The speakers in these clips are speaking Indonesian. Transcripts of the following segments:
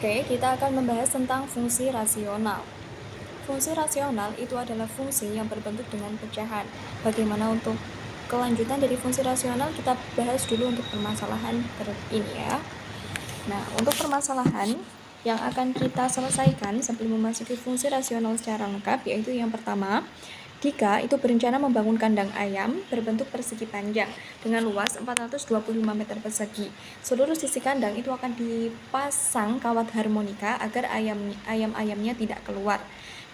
Oke, kita akan membahas tentang fungsi rasional. Fungsi rasional itu adalah fungsi yang berbentuk dengan pecahan. Bagaimana untuk kelanjutan dari fungsi rasional, kita bahas dulu untuk permasalahan ini ya. Nah, untuk permasalahan yang akan kita selesaikan sebelum memasuki fungsi rasional secara lengkap, yaitu yang pertama, Dika itu berencana membangun kandang ayam berbentuk persegi panjang dengan luas 425 meter persegi. Seluruh sisi kandang itu akan dipasang kawat harmonika agar ayam-ayamnya tidak keluar,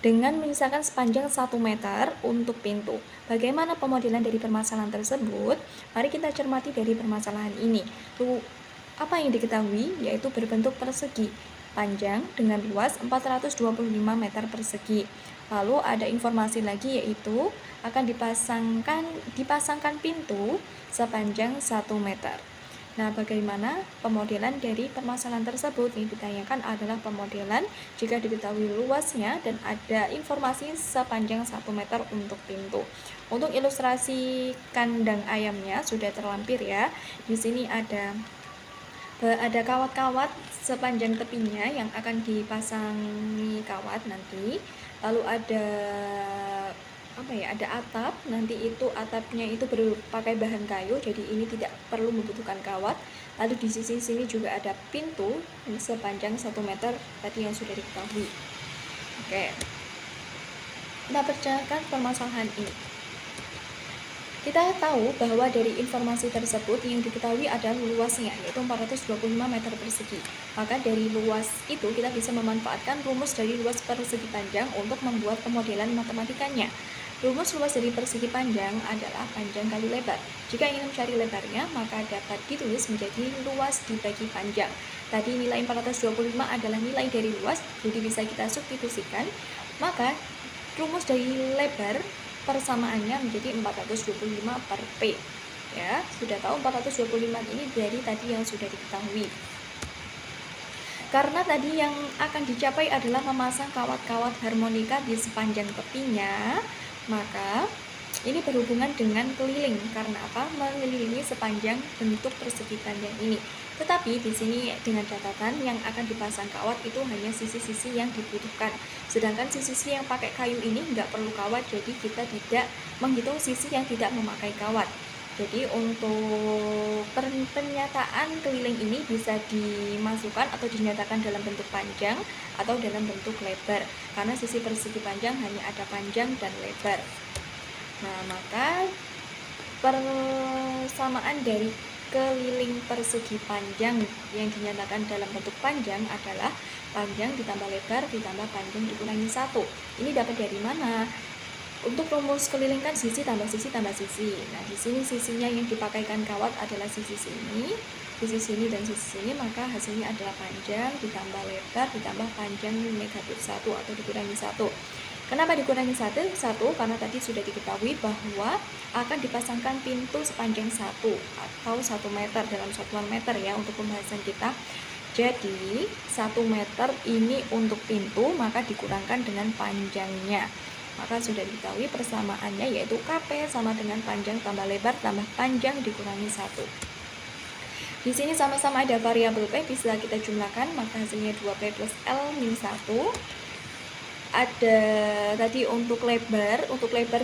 dengan menyisakan sepanjang 1 meter untuk pintu. Bagaimana pemodelan dari permasalahan tersebut? Mari kita cermati dari permasalahan ini. Apa yang diketahui yaitu berbentuk persegi panjang dengan luas 425 meter persegi. Lalu ada informasi lagi yaitu akan dipasangkan pintu sepanjang 1 meter. Nah, bagaimana pemodelan dari permasalahan tersebut? Yang ditanyakan adalah pemodelan jika diketahui luasnya dan ada informasi sepanjang 1 meter untuk pintu. Untuk ilustrasi kandang ayamnya sudah terlampir ya. Di sini ada kawat-kawat sepanjang tepinya yang akan dipasangi kawat nanti. Lalu ada atap, nanti itu atapnya itu berpakai bahan kayu, jadi ini tidak perlu membutuhkan kawat. Lalu di sisi sini juga ada pintu sepanjang 1 meter tadi yang sudah diketahui. Oke, kita percayakan permasalahan ini. Kita tahu bahwa dari informasi tersebut yang diketahui adalah luasnya, yaitu 425 meter persegi. Maka dari luas itu kita bisa memanfaatkan rumus dari luas persegi panjang untuk membuat pemodelan matematikanya. Rumus luas dari persegi panjang adalah panjang kali lebar. Jika ingin mencari lebarnya, maka dapat ditulis menjadi luas dibagi panjang. Tadi nilai 425 adalah nilai dari luas, jadi bisa kita substitusikan. Maka rumus dari lebar persamaannya menjadi 425 per P. Ya, sudah tahu 425 ini dari tadi yang sudah diketahui. Karena tadi yang akan dicapai adalah memasang kawat-kawat harmonika di sepanjang tepinya, maka ini berhubungan dengan keliling. Karena apa? Mengelilingi sepanjang bentuk persegi panjang ini. Tetapi di sini dengan catatan yang akan dipasang kawat itu hanya sisi-sisi yang dibutuhkan. Sedangkan sisi-sisi yang pakai kayu ini nggak perlu kawat, jadi kita tidak menghitung sisi yang tidak memakai kawat. Jadi untuk pernyataan keliling ini bisa dimasukkan atau dinyatakan dalam bentuk panjang atau dalam bentuk lebar. Karena sisi persegi panjang hanya ada panjang dan lebar. Nah, maka persamaan dari keliling persegi panjang yang dinyatakan dalam bentuk panjang adalah panjang ditambah lebar ditambah panjang dikurangi 1. Ini dapat dari mana? Untuk rumus keliling kan sisi tambah sisi tambah sisi. Nah, di sini sisinya yang dipakaikan kawat adalah sisi sini dan sisi sini, maka hasilnya adalah panjang ditambah lebar ditambah panjang negatif 1 atau dikurangi 1. Kenapa dikurangi 1? Karena tadi sudah diketahui bahwa akan dipasangkan pintu sepanjang 1 atau 1 meter dalam satuan meter ya untuk pembahasan kita. Jadi 1 meter ini untuk pintu, maka dikurangkan dengan panjangnya. Maka sudah diketahui persamaannya yaitu KP sama dengan panjang tambah lebar tambah panjang dikurangi 1. Di sini sama-sama ada variabel P, bisa kita jumlahkan, maka hasilnya 2P plus L min 1. Ada tadi untuk lebar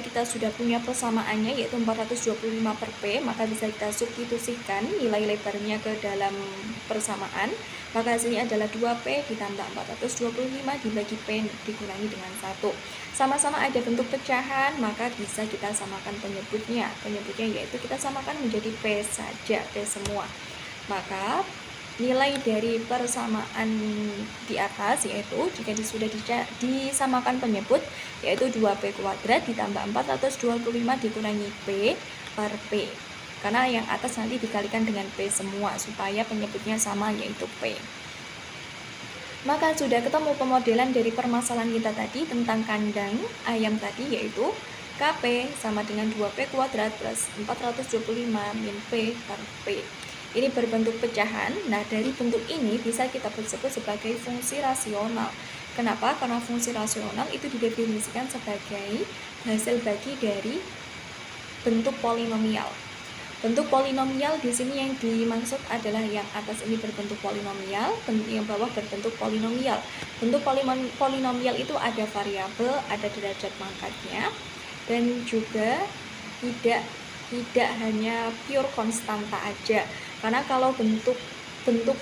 kita sudah punya persamaannya yaitu 425 per P, maka bisa kita substitusikan nilai lebarnya ke dalam persamaan, maka hasilnya adalah 2P ditambah 425 dibagi P dikurangi dengan 1. Sama-sama ada bentuk pecahan, maka bisa kita samakan penyebutnya yaitu kita samakan menjadi P saja, P semua. Maka nilai dari persamaan di atas yaitu jika sudah disamakan penyebut yaitu 2P kuadrat ditambah 425 dikurangi P per P. Karena yang atas nanti dikalikan dengan P semua supaya penyebutnya sama yaitu P. Maka sudah ketemu pemodelan dari permasalahan kita tadi tentang kandang ayam tadi yaitu KP sama dengan 2P kuadrat plus 425 min P per P. Ini berbentuk pecahan. Nah, dari bentuk ini bisa kita sebut sebagai fungsi rasional. Kenapa? Karena fungsi rasional itu didefinisikan sebagai hasil bagi dari bentuk polinomial. Bentuk polinomial di sini yang dimaksud adalah yang atas ini berbentuk polinomial, yang bawah berbentuk polinomial. Bentuk polinomial itu ada variabel, ada derajat pangkatnya, dan juga tidak hanya pure konstanta aja. Karena kalau bentuk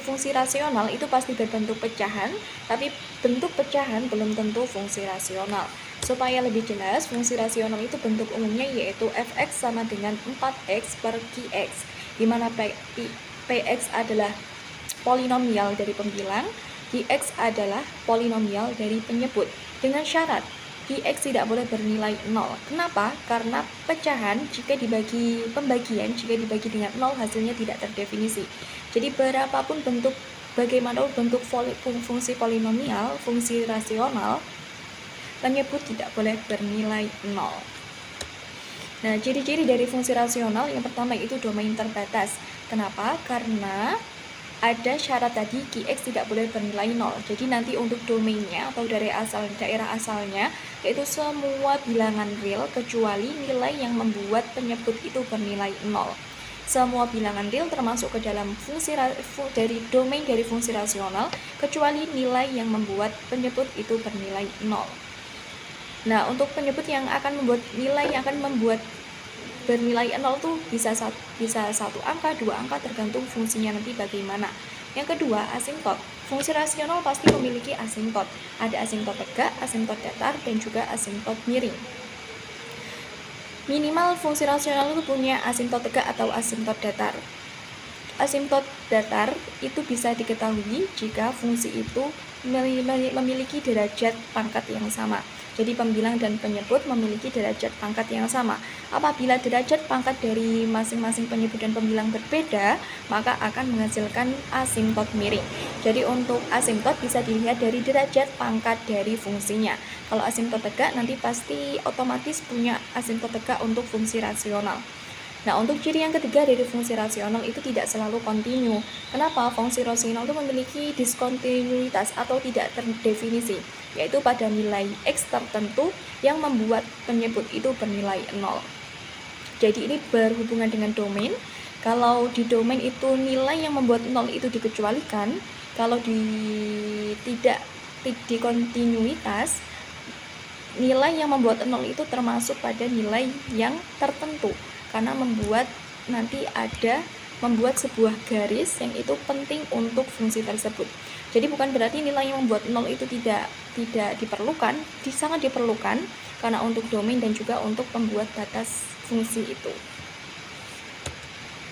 fungsi rasional itu pasti berbentuk pecahan, tapi bentuk pecahan belum tentu fungsi rasional. Supaya lebih jelas, fungsi rasional itu bentuk umumnya yaitu fx sama dengan 4x per qx, di mana px adalah polinomial dari pembilang, qx adalah polinomial dari penyebut, dengan syarat qx tidak boleh bernilai 0. Kenapa? Karena pecahan jika dibagi dengan 0 hasilnya tidak terdefinisi. Jadi berapapun bagaimanapun bentuk fungsi polinomial, fungsi rasional, penyebut tidak boleh bernilai 0. Nah, ciri-ciri dari fungsi rasional yang pertama itu domain terbatas. Kenapa? Karena ada syarat tadi qx tidak boleh bernilai 0. Jadi nanti untuk domainnya atau daerah asalnya yaitu semua bilangan real kecuali nilai yang membuat penyebut itu bernilai 0. Semua bilangan real termasuk ke dalam domain dari fungsi rasional kecuali nilai yang membuat penyebut itu bernilai 0. Nah, untuk penyebut yang akan membuat bernilai 0 tuh bisa satu angka, 2 angka, tergantung fungsinya nanti bagaimana. Yang kedua, asimtot. Fungsi rasional pasti memiliki asimtot. Ada asimtot tegak, asimtot datar, dan juga asimtot miring. Minimal fungsi rasional itu punya asimtot tegak atau asimtot datar. Asimtot datar itu bisa diketahui jika fungsi itu memiliki derajat pangkat yang sama. Jadi pembilang dan penyebut memiliki derajat pangkat yang sama. Apabila derajat pangkat dari masing-masing penyebut dan pembilang berbeda, maka akan menghasilkan asimtot miring. Jadi untuk asimtot bisa dilihat dari derajat pangkat dari fungsinya. Kalau asimtot tegak nanti pasti otomatis punya asimtot tegak untuk fungsi rasional. Nah, untuk ciri yang ketiga dari fungsi rasional itu tidak selalu kontinu. Kenapa? Fungsi rasional itu memiliki diskontinuitas atau tidak terdefinisi, yaitu pada nilai x tertentu yang membuat penyebut itu bernilai 0. Jadi ini berhubungan dengan domain. Kalau di domain itu nilai yang membuat 0 itu dikecualikan, kalau tidak di kontinuitas, nilai yang membuat 0 itu termasuk pada nilai yang tertentu. Karena membuat sebuah garis yang itu penting untuk fungsi tersebut. Jadi bukan berarti nilai yang membuat 0 itu tidak diperlukan, sangat diperlukan karena untuk domain dan juga untuk pembuat batas fungsi itu.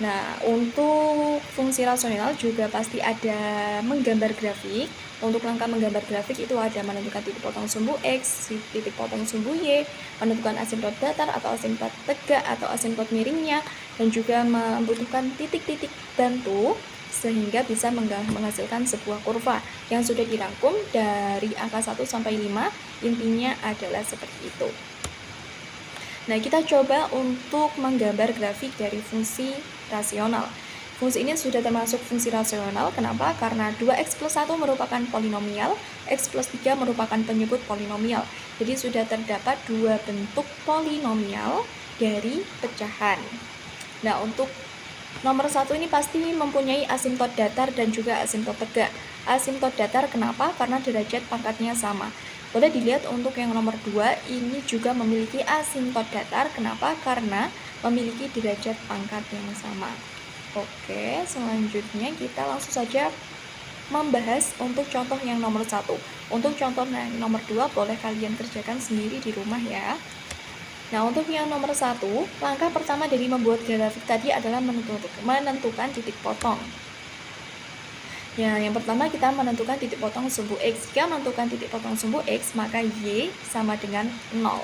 Nah, untuk fungsi rasional juga pasti ada menggambar grafik. Untuk langkah menggambar grafik itu ada menentukan titik potong sumbu X, titik potong sumbu Y, menentukan asimtot datar atau asimtot tegak atau asimtot miringnya, dan juga membutuhkan titik-titik bantu sehingga bisa menghasilkan sebuah kurva yang sudah dirangkum dari angka 1 sampai 5. Intinya adalah seperti itu. Nah, kita coba untuk menggambar grafik dari fungsi rasional. Fungsi ini sudah termasuk fungsi rasional. Kenapa? Karena 2x plus 1 merupakan polinomial, x plus 3 merupakan penyebut polinomial. Jadi sudah terdapat dua bentuk polinomial dari pecahan. Nah, untuk nomor 1 ini pasti mempunyai asimtot datar dan juga asimtot tegak. Asimtot datar kenapa? Karena derajat pangkatnya sama. Boleh dilihat untuk yang nomor 2 ini juga memiliki asimtot datar. Kenapa? Karena memiliki derajat pangkat yang sama. Oke, selanjutnya kita langsung saja membahas untuk contoh yang nomor 1. Untuk contoh yang nomor 2 boleh kalian kerjakan sendiri di rumah ya. Nah, untuk yang nomor 1, langkah pertama dari membuat grafik tadi adalah menentukan titik potong. Ya, yang pertama kita menentukan titik potong sumbu X. Jika menentukan titik potong sumbu X, maka Y sama dengan 0.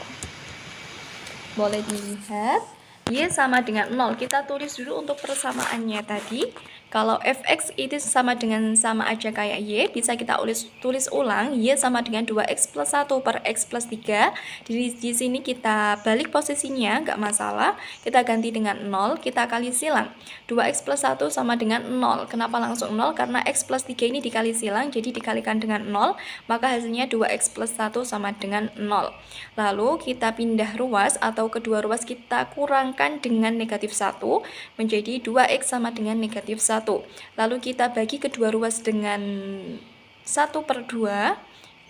Boleh dilihat, Y sama dengan 0. Kita tulis dulu untuk persamaannya tadi. Kalau fx itu sama aja kayak y, bisa kita tulis ulang, y sama dengan 2x plus 1 per x plus 3. Di sini kita balik posisinya, nggak masalah. Kita ganti dengan 0, kita kali silang. 2x plus 1 sama dengan 0. Kenapa langsung 0? Karena x plus 3 ini dikali silang, jadi dikalikan dengan 0, maka hasilnya 2x plus 1 sama dengan 0. Lalu kita pindah ruas atau kedua ruas kita kurangkan dengan negatif 1, menjadi 2x sama dengan negatif 1. Lalu kita bagi kedua ruas dengan 1/2,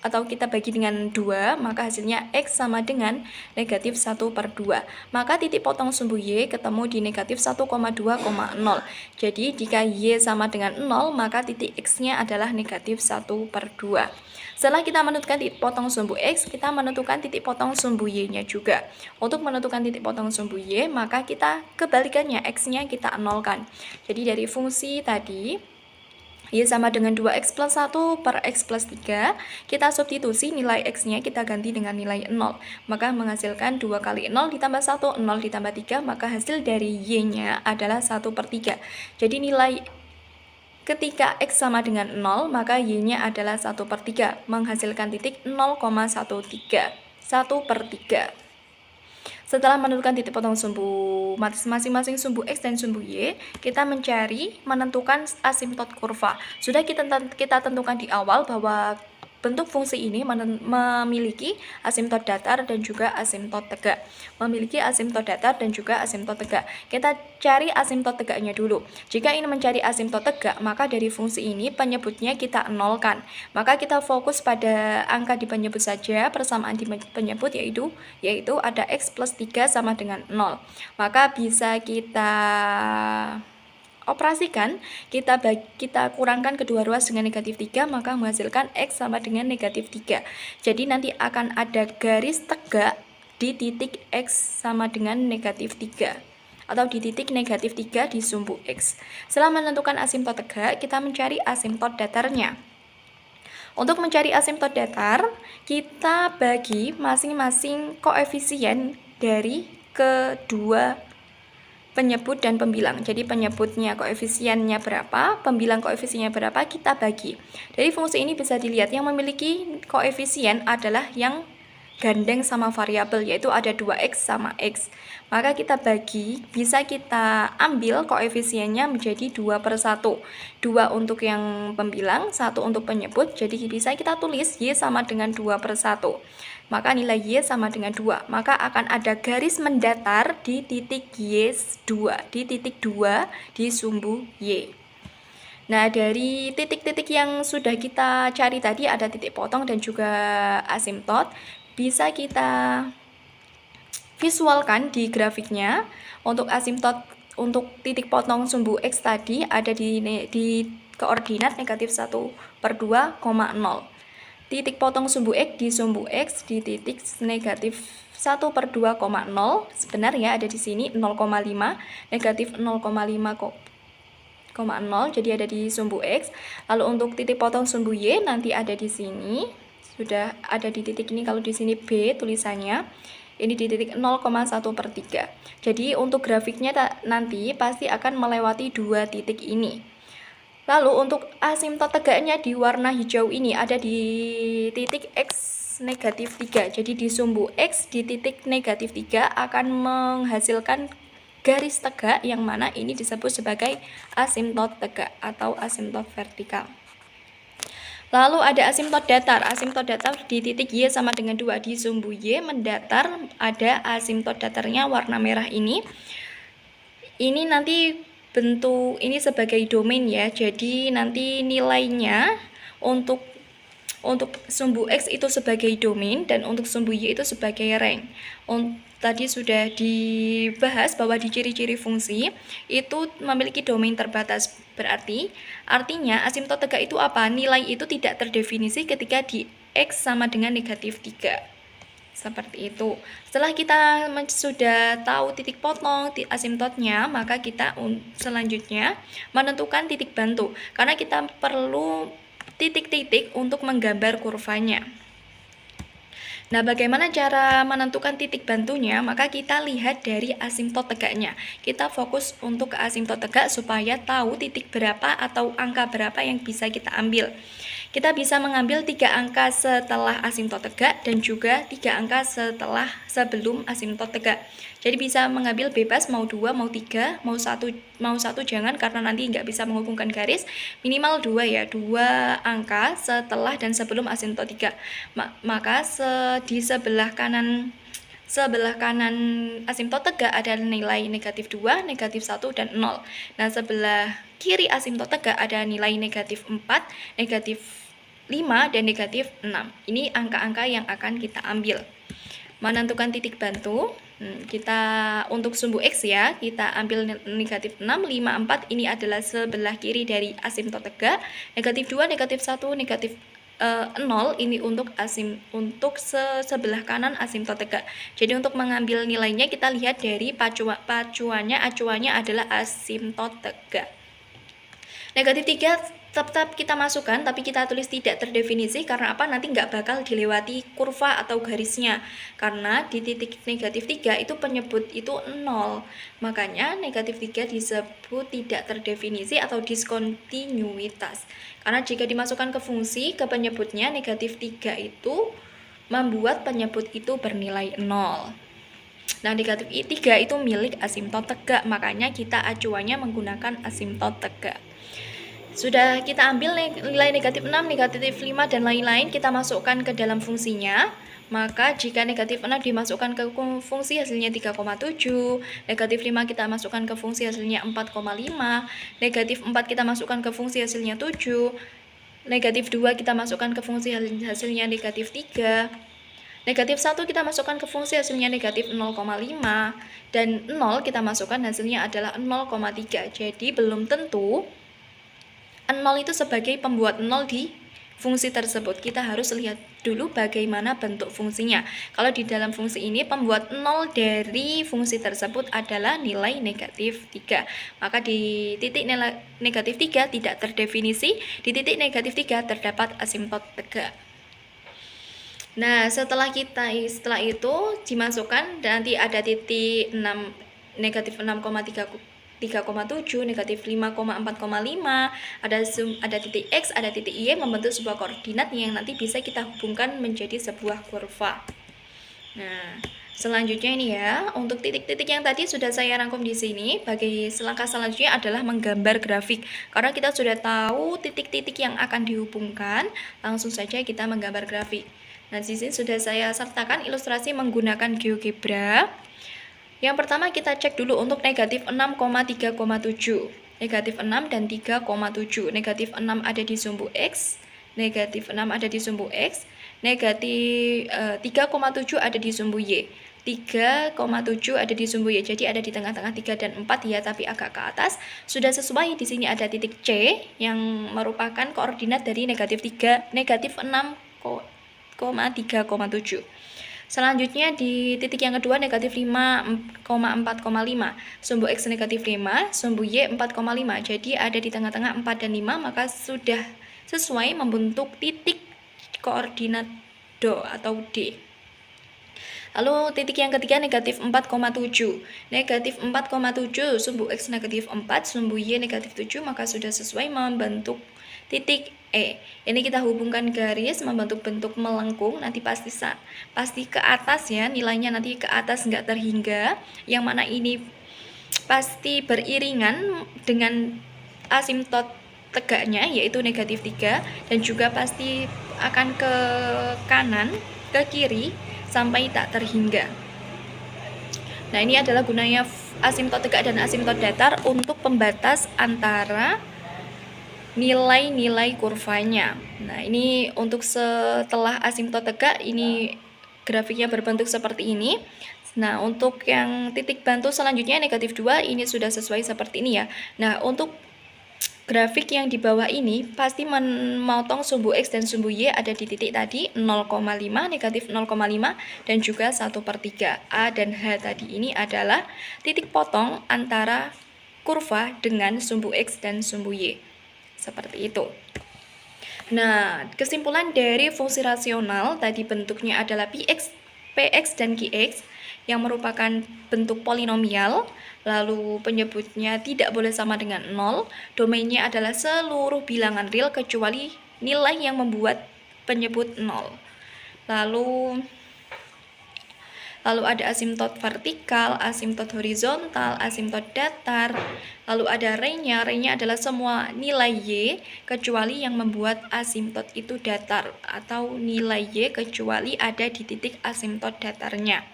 atau kita bagi dengan 2, maka hasilnya x sama dengan negatif 1/2. Maka titik potong sumbu y ketemu di negatif 1,2,0. Jadi jika y sama dengan 0, maka titik x-nya adalah negatif 1/2. Setelah kita menentukan titik potong sumbu x, kita menentukan titik potong sumbu y-nya juga. Untuk menentukan titik potong sumbu y, maka kita kebalikannya, x-nya kita nolkan. Jadi dari fungsi tadi, y sama dengan 2x plus 1 per x plus 3, kita substitusi nilai x-nya, kita ganti dengan nilai 0. Maka menghasilkan 2 kali 0 ditambah 1, 0 ditambah 3, maka hasil dari y-nya adalah 1/3. Jadi nilai ketika x sama dengan 0, maka y-nya adalah 1/3, menghasilkan titik 0,13, 1/3. Setelah menentukan titik potong sumbu masing-masing sumbu x dan sumbu y, kita menentukan asimtot kurva. Sudah kita tentukan di awal bahwa bentuk fungsi ini memiliki asimtot datar dan juga asimtot tegak. Kita cari asimtot tegaknya dulu. Jika ingin mencari asimtot tegak, maka dari fungsi ini penyebutnya kita nolkan. Maka kita fokus pada angka di penyebut saja, persamaan di penyebut yaitu ada x plus 3 sama dengan 0. Maka bisa kita operasikan, kita kurangkan kedua ruas dengan negatif 3, maka menghasilkan x sama dengan negatif 3. Jadi nanti akan ada garis tegak di titik x sama dengan negatif 3, atau di titik negatif 3 di sumbu x. Setelah menentukan asimtot tegak, kita mencari asimtot datarnya. Untuk mencari asimtot datar, kita bagi masing-masing koefisien dari kedua penyebut dan pembilang. Jadi penyebutnya koefisiennya berapa, pembilang koefisiennya berapa, kita bagi. Dari fungsi ini bisa dilihat yang memiliki koefisien adalah yang gandeng sama variabel, yaitu ada 2x sama x. Maka kita bagi, bisa kita ambil koefisiennya menjadi 2/1. 2 untuk yang pembilang, 1 untuk penyebut. Jadi bisa kita tulis y sama dengan 2/1. Maka nilai y sama dengan 2. Maka akan ada garis mendatar di titik y2, di titik 2 di sumbu y. Nah, dari titik-titik yang sudah kita cari tadi, ada titik potong dan juga asimtot, bisa kita visualkan di grafiknya. Untuk asimtot, untuk titik potong sumbu x tadi ada di koordinat negatif 1/2,0. Titik potong sumbu x di sumbu x di titik negatif 1/2,0, sebenarnya ada di sini 0,5, negatif 0,5,0, jadi ada di sumbu x. Lalu untuk titik potong sumbu y nanti ada di sini, sudah ada di titik ini. Kalau di sini b tulisannya, ini di titik 0,1/3. Jadi untuk grafiknya nanti pasti akan melewati dua titik ini. Lalu untuk asimtot tegaknya di warna hijau ini ada di titik x negatif 3. Jadi di sumbu x di titik negatif 3 akan menghasilkan garis tegak, yang mana ini disebut sebagai asimtot tegak atau asimtot vertikal. Lalu ada asimtot datar. Asimtot datar di titik y sama dengan 2 di sumbu y mendatar, ada asimtot datarnya warna merah ini. Ini nanti bentuk ini sebagai domain ya, jadi nanti nilainya untuk sumbu x itu sebagai domain dan untuk sumbu y itu sebagai rank. Tadi sudah dibahas bahwa di ciri-ciri fungsi itu memiliki domain terbatas, artinya asimtot tegak itu apa? Nilai itu tidak terdefinisi ketika di x sama dengan negatif 3. Seperti itu. Setelah kita sudah tahu titik potong, asimtotnya, maka kita selanjutnya menentukan titik bantu. Karena kita perlu titik-titik untuk menggambar kurvanya. Nah, bagaimana cara menentukan titik bantunya? Maka kita lihat dari asimtot tegaknya. Kita fokus untuk ke asimtot tegak supaya tahu titik berapa atau angka berapa yang bisa kita ambil. Kita bisa mengambil 3 angka setelah asimtot tegak dan juga 3 angka sebelum asimtot tegak. Jadi bisa mengambil bebas mau 2, mau 3, mau 1 jangan karena nanti nggak bisa menghubungkan garis. Minimal 2 ya, 2 angka setelah dan sebelum asimtot tegak. Maka di sebelah kanan asimtot tegak ada nilai negatif 2, negatif 1, dan 0. Nah, sebelah kiri asimtot tegak ada nilai negatif 4, negatif 5, dan negatif 6. Ini angka-angka yang akan kita ambil. Menentukan titik bantu, kita untuk sumbu X ya, kita ambil negatif 6, 5, 4, ini adalah sebelah kiri dari asimtot tegak. Negatif 2, negatif 1, negatif 0 ini untuk sebelah kanan asimtot tegak. Jadi untuk mengambil nilainya kita lihat dari acuannya adalah asimtot tegak. Negatif 3 tetap kita masukkan, tapi kita tulis tidak terdefinisi. Karena apa? Nanti nggak bakal dilewati kurva atau garisnya. Karena di titik negatif 3 itu penyebut itu 0. Makanya negatif 3 disebut tidak terdefinisi atau diskontinuitas. Karena jika dimasukkan ke fungsi, ke penyebutnya, negatif 3 itu membuat penyebut itu bernilai 0. Nah, negatif 3 itu milik asimtot tegak. Makanya kita acuannya menggunakan asimtot tegak. Sudah kita ambil nilai negatif 6, negatif 5, dan lain-lain, kita masukkan ke dalam fungsinya. Maka jika negatif 6 dimasukkan ke fungsi hasilnya 3,7, negatif 5 kita masukkan ke fungsi hasilnya 4,5, negatif 4 kita masukkan ke fungsi hasilnya 7, negatif 2 kita masukkan ke fungsi hasilnya negatif 3, negatif 1 kita masukkan ke fungsi hasilnya negatif 0,5, dan 0 kita masukkan hasilnya adalah 0,3. Jadi belum tentu 0 itu sebagai pembuat 0 di fungsi tersebut. Kita harus lihat dulu bagaimana bentuk fungsinya. Kalau di dalam fungsi ini pembuat 0 dari fungsi tersebut adalah nilai negatif 3. Maka di titik nilai negatif 3 tidak terdefinisi, di titik negatif 3 terdapat asimtot tegak. Nah, setelah itu dimasukkan, nanti ada titik 6, negatif 6,3,7, negatif 5,4,5, ada titik X, ada titik Y, membentuk sebuah koordinat yang nanti bisa kita hubungkan menjadi sebuah kurva. Nah, selanjutnya ini ya, untuk titik-titik yang tadi sudah saya rangkum di sini. Bagi langkah selanjutnya adalah menggambar grafik. Karena kita sudah tahu titik-titik yang akan dihubungkan, langsung saja kita menggambar grafik. Nah, di sini sudah saya sertakan ilustrasi menggunakan GeoGebra. Yang pertama kita cek dulu untuk negatif 6,3,7. Negatif 6 dan 3,7. Negatif 6 ada di sumbu X, negatif 6 ada di sumbu X, negatif 3,7 ada di sumbu Y. 3,7 ada di sumbu Y. Jadi ada di tengah-tengah 3 dan 4 ya, tapi agak ke atas. Sudah sesuai. Di sini ada titik C yang merupakan koordinat dari negatif 6,3,7. Selanjutnya di titik yang kedua negatif 5,4,5. Sumbu X negatif 5, sumbu Y 4,5. Jadi ada di tengah-tengah 4 dan 5, maka sudah sesuai membentuk titik koordinat DO atau D. Lalu titik yang ketiga negatif 4,7. Negatif 4,7, sumbu X negatif 4, sumbu Y negatif 7, maka sudah sesuai membentuk titik E. Ini kita hubungkan garis membentuk bentuk melengkung, nanti pasti ke atas ya, nilainya nanti ke atas nggak terhingga. Yang mana ini pasti beriringan dengan asimtot tegaknya yaitu negatif 3, dan juga pasti akan ke kanan, ke kiri sampai tak terhingga. Nah, ini adalah gunanya asimtot tegak dan asimtot datar untuk pembatas antara nilai-nilai kurvanya. Nah, ini untuk setelah asimtot tegak, ini grafiknya berbentuk seperti ini. Nah, untuk yang titik bantu selanjutnya negatif 2, ini sudah sesuai seperti ini ya. Nah, untuk grafik yang di bawah ini pasti memotong sumbu X dan sumbu Y ada di titik tadi 0,5, negatif 0,5, dan juga 1/3. A dan H tadi ini adalah titik potong antara kurva dengan sumbu X dan sumbu Y. Seperti itu. Nah, kesimpulan dari fungsi rasional tadi bentuknya adalah Px dan Qx yang merupakan bentuk polinomial, lalu penyebutnya tidak boleh sama dengan 0, domainnya adalah seluruh bilangan real kecuali nilai yang membuat penyebut 0. Lalu ada asimtot vertikal, asimtot horizontal, asimtot datar. Lalu ada ray-nya. Ray-nya adalah semua nilai Y kecuali yang membuat asimtot itu datar, atau nilai Y kecuali ada di titik asimtot datarnya.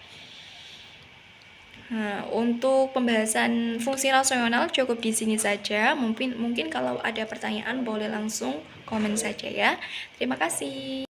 Nah, untuk pembahasan fungsi rasional cukup di sini saja. Mungkin kalau ada pertanyaan boleh langsung komen saja ya. Terima kasih.